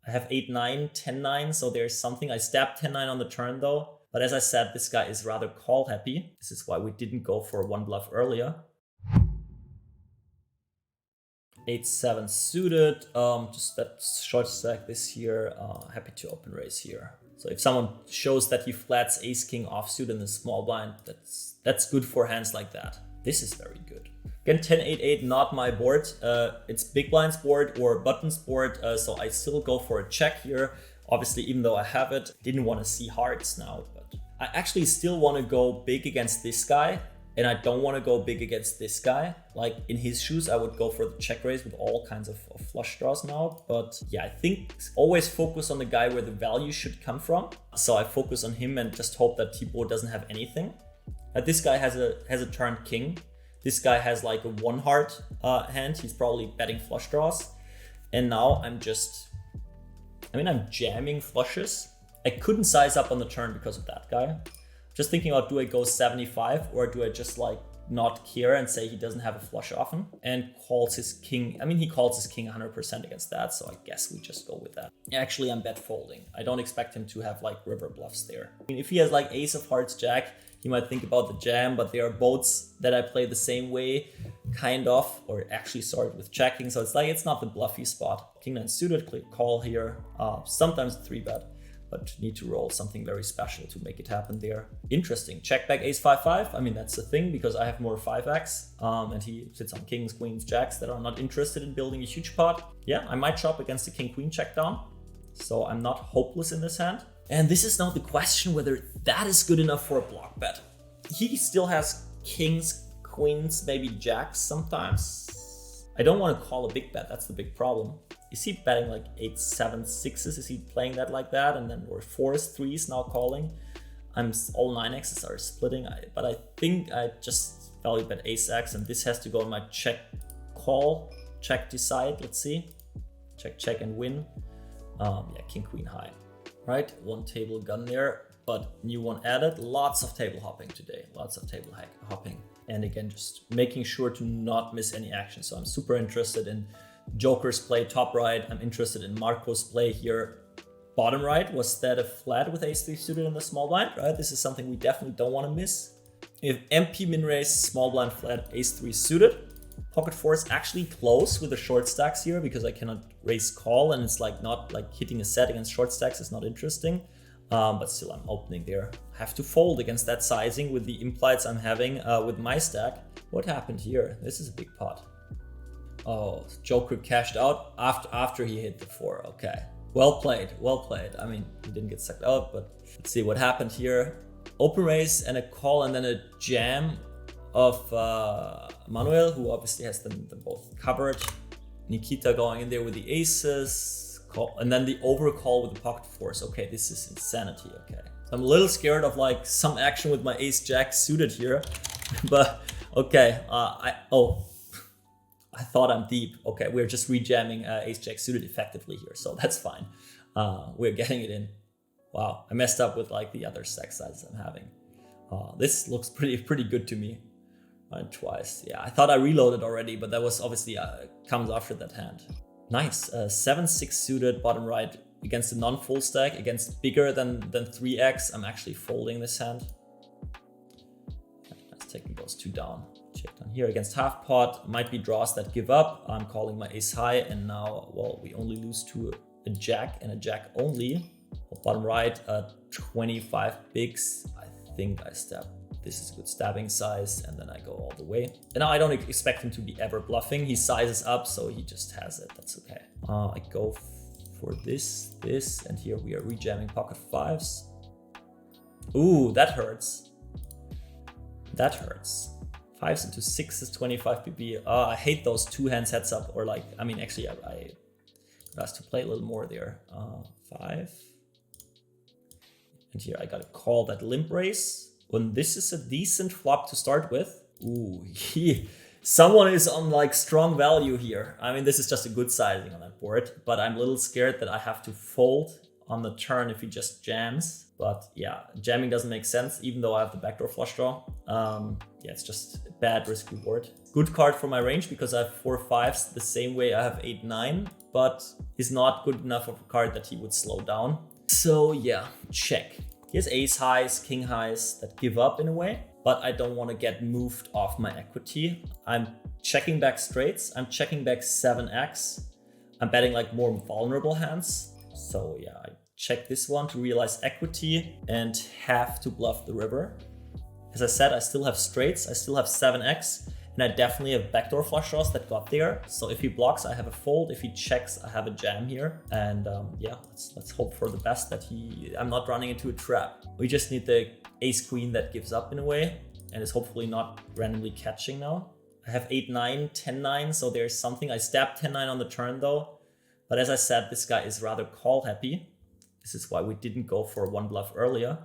I have 8-9, 10-9, so there's something. I stabbed 10-9 on the turn though. But as I said, this guy is rather call happy. This is why we didn't go for one bluff earlier. 8-7 suited, just that short stack this here. Happy to open raise here. So if someone shows that he flats ace king offsuit in the small blind, that's good for hands like that. This is very good. Again, 10-8-8, not my board. It's big blind's board or button's board, so I still go for a check here. Obviously, even though I have it, didn't want to see hearts now, but I actually still want to go big against this guy. And I don't want to go big against this guy. Like in his shoes, I would go for the check raise with all kinds of flush draws now. But yeah, I think always focus on the guy where the value should come from. So I focus on him and just hope that T-board doesn't have anything. This guy has a turn king. This guy has like a one heart hand. He's probably betting flush draws. And now I'm jamming flushes. I couldn't size up on the turn because of that guy. Just thinking about, do I go 75 or do I just like not care and say he doesn't have a flush often and calls his king? I mean, he calls his king 100% against that, so I guess we just go with that. Actually, I'm bet folding. I don't expect him to have like river bluffs there. I mean, if he has like ace of hearts jack, he might think about the jam, but there are boats that I play the same way, kind of, or actually started with checking, so it's like, it's not the bluffy spot. King 9 suited, click call here, sometimes a 3-bet. But need to roll something very special to make it happen there. Interesting. Check back ace 5-5. I mean, that's the thing because I have more 5x and he sits on kings, queens, jacks that are not interested in building a huge pot. Yeah, I might chop against the king-queen check down. So I'm not hopeless in this hand. And this is now the question whether that is good enough for a block bet. He still has kings, queens, maybe jacks sometimes. I don't want to call a big bet. That's the big problem. Is he betting like 8-7 6s? Is he playing that like that? And then or 4s, 3s now calling? All 9x's are splitting, but I think I just value bet ace-x, and this has to go in my check call, check decide. Let's see, check and win. Yeah, king queen high, right? One table gun there, but new one added. Lots of table hopping today. Lots of table hopping, and again, just making sure to not miss any action. So I'm super interested in Joker's play top right. I'm interested in Marco's play here. Bottom right, was that a flat with ace-3 suited in the small blind, right? This is something we definitely don't want to miss. If MP min raise, small blind flat, ace-3 suited. Pocket 4 is actually close with the short stacks here because I cannot raise call and it's like not like hitting a set against short stacks is not interesting. But still I'm opening there. I have to fold against that sizing with the implieds I'm having with my stack. What happened here? This is a big pot. Oh, Joker cashed out after he hit the 4. Okay, well played, well played. I mean, he didn't get sucked out, but let's see what happened here. Open raise and a call and then a jam of Manuel, who obviously has them both covered. Nikita going in there with the aces, call, and then the overcall with the pocket 4s. Okay, this is insanity. Okay, so I'm a little scared of like some action with my ace jack suited here, but okay. I thought I'm deep. Okay, we're just rejamming ace-jack suited effectively here, so that's fine. We're getting it in. Wow, I messed up with like the other stack sizes I'm having. This looks pretty good to me. Twice, yeah. I thought I reloaded already, but that was obviously comes after that hand. Nice, 7-6 suited bottom right against a non-full stack, against bigger than 3x. I'm actually folding this hand. That's taking those two down. Check down here against half pot, might be draws that give up. I'm calling my ace high, and now, well, we only lose to a jack and a jack only. Bottom right, 25 bigs. I think I stab. This is a good stabbing size, and then I go all the way. And now I don't expect him to be ever bluffing. He sizes up, so he just has it. That's okay. I go for this, and here we are rejamming pocket 5s. Ooh, that hurts. That hurts. 5s into 6s, 25 pp. I hate those two hands heads up, or like, I mean, actually, I has to play a little more there. 5. And here I gotta call that limp raise. When this is a decent flop to start with. Ooh, someone is on like strong value here. I mean, this is just a good sizing on that board, but I'm a little scared that I have to fold on the turn if he just jams. But yeah, jamming doesn't make sense, even though I have the backdoor flush draw. Yeah, it's just a bad risk reward. Good card for my range because I have 4 5s the same way I have 8 9, but is not good enough of a card that he would slow down. So yeah, check. He has ace highs, king highs that give up in a way, but I don't want to get moved off my equity. I'm checking back straights. I'm checking back 7x. I'm betting like more vulnerable hands. So yeah, I check this one to realize equity and have to bluff the river. As I said, I still have straights. I still have 7x. And I definitely have backdoor flush draws that got there. So if he blocks, I have a fold. If he checks, I have a jam here. And yeah, let's hope for the best that I'm not running into a trap. We just need the ace queen that gives up in a way and is hopefully not randomly catching now. I have 8-9, 10-9, so there's something. I stabbed 10-9 on the turn though. But as I said, this guy is rather call happy. This is why we didn't go for one bluff earlier.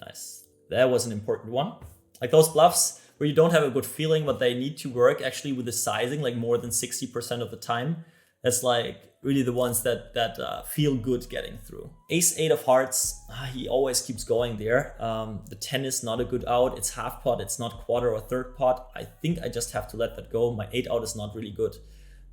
Nice. That was an important one. Like those bluffs where you don't have a good feeling, but they need to work actually with the sizing, like more than 60% of the time. That's like really the ones that feel good getting through. Ace-8 of hearts, he always keeps going there. The 10 is not a good out. It's half pot, it's not quarter or third pot. I think I just have to let that go. My 8 out is not really good.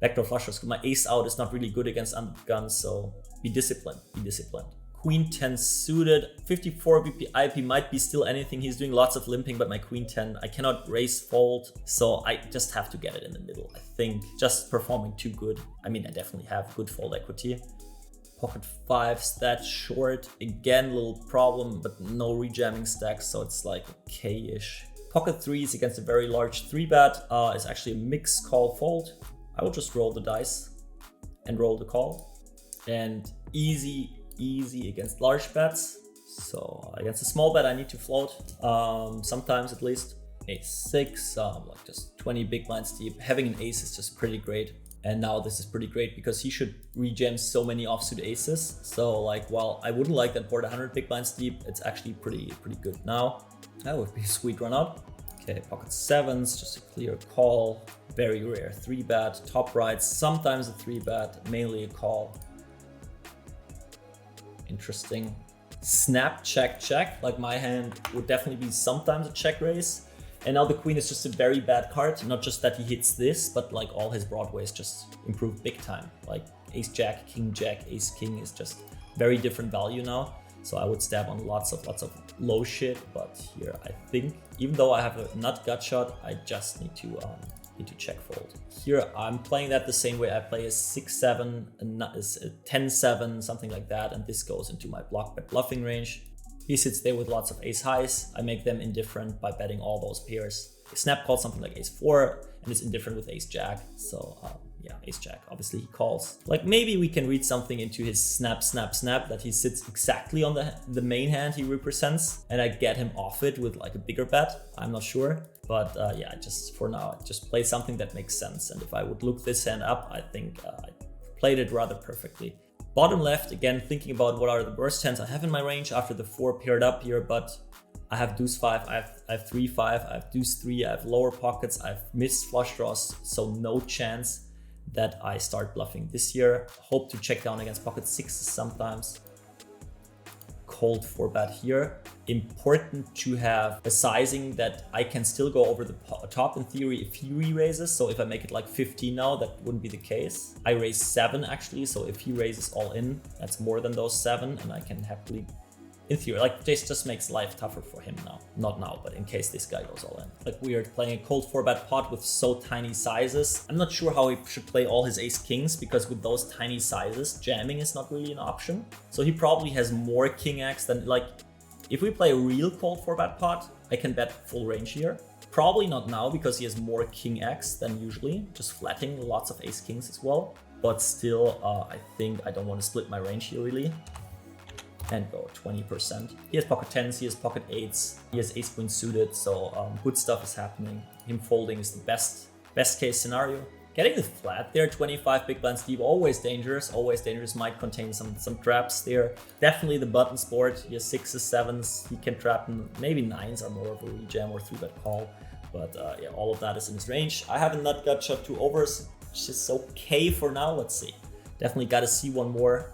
Backdoor flush, my ace out is not really good against under guns, so be disciplined, be disciplined. Queen 10 suited, 54 BP IP might be still anything. He's doing lots of limping, but my queen 10, I cannot raise fold. So I just have to get it in the middle. I think just performing too good. I mean, I definitely have good fold equity. Pocket 5s that short. Again, little problem, but no rejamming stacks. So it's like okay-ish. Pocket 3s against a very large 3-bet is actually a mix call fold. I will just roll the dice and roll the call. And easy against large bets. So against a small bet, I need to float, sometimes at least. Ace 6, like just 20 big blinds deep. Having an ace is just pretty great. And now this is pretty great because he should rejam so many offsuit aces. So like, while I wouldn't like that board 100 big blinds deep, it's actually pretty good now. That would be a sweet run out. Okay, pocket 7s, just a clear call. Very rare 3-bet, top rights, sometimes a 3-bet, mainly a call. Interesting. Snap, check, check. Like my hand would definitely be sometimes a check raise. And now the queen is just a very bad card. Not just that he hits this, but like all his broadways just improve big time. Like ace jack, king jack, ace king is just very different value now. So I would stab on lots of low shit. But here I think, even though I have a nut gut shot, I just need to check fold. Here I'm playing that the same way I play a 6-7, a 10-7, something like that, and this goes into my block bet bluffing range. He sits there with lots of ace highs. I make them indifferent by betting all those pairs. Snap calls something like ace 4 and is indifferent with ace jack. So yeah, ace jack, obviously he calls. Like maybe we can read something into his snap that he sits exactly on the main hand he represents, and I get him off it with like a bigger bet. I'm not sure. But yeah, just for now, just play something that makes sense. And if I would look this hand up, I think I played it rather perfectly. Bottom left, again, thinking about what are the worst hands I have in my range after the 4 paired up here, but I have deuce 5, I have 3-5, I have deuce 3, I have lower pockets, I've missed flush draws, so no chance that I start bluffing this year. Hope to check down against pocket 6s sometimes. Cold 4-bet here. Important to have a sizing that I can still go over the top in theory if he re-raises. So if I make it like 15 now, that wouldn't be the case. I raise 7 actually, so if he raises all in, that's more than those 7, and I can happily, in theory, like this just makes life tougher for him now. Not now, but in case this guy goes all in. Like weird playing a cold 4-bet pot with so tiny sizes. I'm not sure how he should play all his ace kings, because with those tiny sizes, jamming is not really an option. So he probably has more king X than, like, if we play a real cold 4-bet pot, I can bet full range here. Probably not now because he has more king X than usually, just flatting lots of ace kings as well. But still, I think I don't want to split my range here really. And go 20%. He has pocket 10s, he has pocket 8s, he has ace queen suited, so good stuff is happening. Him folding is the best case scenario. Getting the flat there, 25 big blinds deep, always dangerous, might contain some traps there. Definitely the buttons board, he has 6s, 7s, he can trap them, maybe 9s are more of a rejam or 3-bet call. But yeah, all of that is in his range. I have a nut gut shot 2 overs, which is okay for now, let's see. Definitely gotta see one more.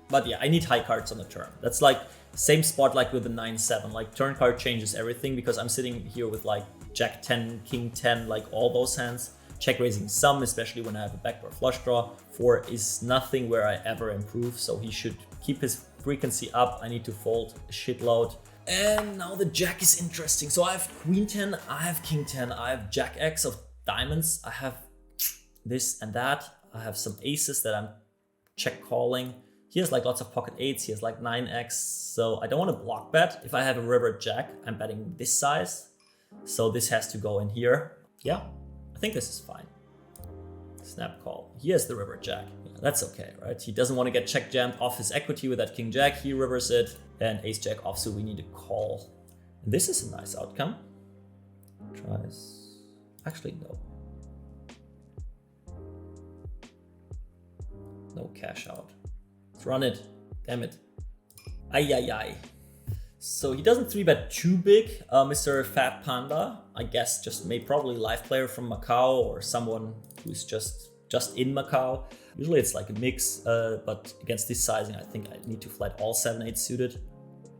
But yeah, I need high cards on the turn. That's like same spot like with the 9-7. Like turn card changes everything because I'm sitting here with like Jack 10, King 10, like all those hands. check raising some, especially when I have a backdoor flush draw. 4 is nothing where I ever improve, so he should keep his frequency up. I need to fold a shitload. And now the jack is interesting. So I have queen 10, I have king 10, I have jack X of diamonds, I have this and that. I have some aces that I'm check calling. He has like lots of pocket 8s, he has like 9x, so I don't want to block bet. If I have a river jack, I'm betting this size. So this has to go in here. Yeah, I think this is fine. Snap call. He has the river jack. Yeah, that's okay, right? He doesn't want to get check jammed off his equity with that king jack. He rivers it, and ace jack off, so we need to call. And this is a nice outcome. Tries. Actually, no. No cash out. Let's run it. Damn it. Ay, ay, ay. So he doesn't 3-bet too big, Mr. Fat Panda. I guess just probably live player from Macau or someone who's just in Macau. Usually it's like a mix, but against this sizing, I think I need to flat all 7-8 suited.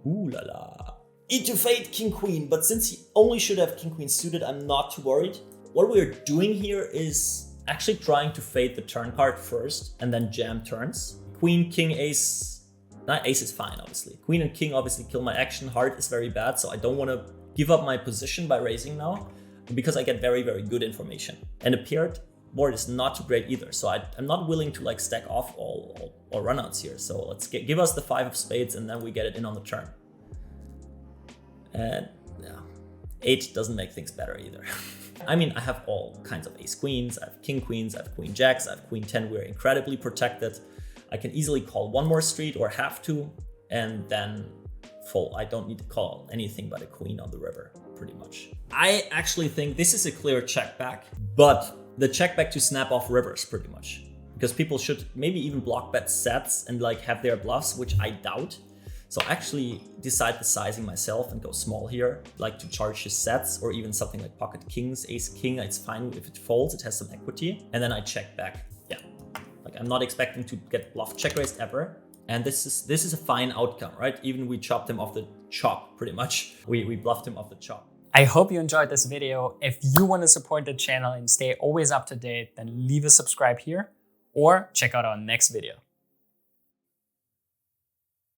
Ooh la la. E2 fade king queen, but since he only should have king queen suited, I'm not too worried. What we're doing here is actually trying to fade the turn card first and then jam turns. Queen, king, ace. Ace is fine, obviously. Queen and king obviously kill my action. Heart is very bad, so I don't want to give up my position by raising now because I get very, very good information. And a paired board is not too great either, so I'm not willing to like stack off all runouts here. So let's give us the 5 of spades and then we get it in on the turn. And yeah, 8 doesn't make things better either. I mean, I have all kinds of ace queens, I have king queens, I have queen jacks, I have queen 10. We're incredibly protected. I can easily call one more street or have to, and then fold. I don't need to call anything but a queen on the river, pretty much. I actually think this is a clear check back, but the check back to snap off rivers, pretty much. Because people should maybe even block bet sets and like have their bluffs, which I doubt. So actually decide the sizing myself and go small here, like to charge his sets or even something like pocket kings, ace king. It's fine if it folds, it has some equity. And then I check back. Yeah, like I'm not expecting to get bluff check raised ever. And this is a fine outcome, right? Even we chopped him off the chop, pretty much. We bluffed him off the chop. I hope you enjoyed this video. If you want to support the channel and stay always up to date, then leave a subscribe here or check out our next video.